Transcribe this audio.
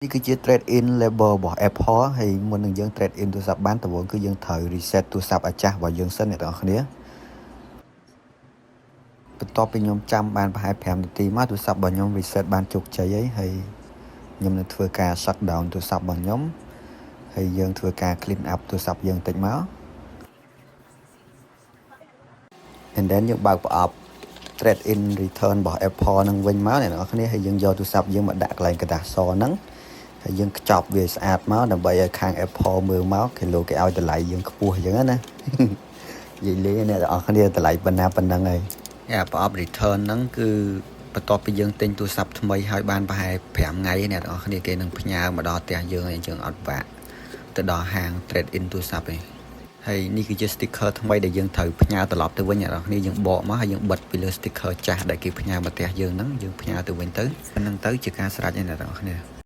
នេះគឺជា trade in label របស់ Apple ហើយមុននឹងយើង trade in ទូរស័ព្ទបានដំបូងគឺយើងត្រូវ reset ទូរស័ព្ទឲ្យចាស់របស់យើងសិនអ្នកទាំងអស់គ្នាបន្ទាប់ពីខ្ញុំចាំបានប្រហែល5នាទីមកទូរស័ព្ទរបស់ខ្ញុំ reset បានជោគជ័យហើយខ្ញុំនឹងធ្វើការ shut down ទូរស័ព្ទរបស់ខ្ញុំហើយយើងធ្វើការ clean up ទូរស័ព្ទយើងបន្តិចមក and then យើងបើកប្រអប់ trade in return របស់ Apple នឹងវិញមកអ្នកទាំងអស់គ្នាហើយយើងយកទូរស័ព្ទយើងមកដាក់កន្លែងกระดาษសហ្នឹងហើយយើងខ្ចប់វាស្អាតមកដើម្បីឲ្យខាង Apple មើលមកគេលោកគេឲ្យតម្លៃយើងខ្ពស់អញ្ចឹងណានិយាយលេងអ្នកទាំងអស់គ្នាតម្លៃប៉ុណ្ណាប៉ុណ្ណឹងហើយប្រអប់ return ហ្នឹងគឺបន្ទាប់ពីយើងទិញទូរស័ព្ទថ្មីហើយបានប្រហែល5ថ្ងៃអ្នកទាំងអស់គ្នាគេនឹងផ្ញើមកដល់ផ្ទះយើងហើយយើងអត់បាក់ទៅដល់ហាង trade in ទូរស័ព្ទឯងហើយនេះគឺជា sticker ថ្មីដែលយើងត្រូវផ្ញើត្រឡប់ទៅវិញអ្នកនរគ្នាយើងបកមកហើយយើងបិទពីលើ sticker ចាស់ដែលគេផ្ញើមកផ្ទះយើងហ្នឹងយើងផ្ញើទៅវិញទៅប៉ុណ្្នឹងទៅជាការស្រេចឯអ្នកនរគ្នា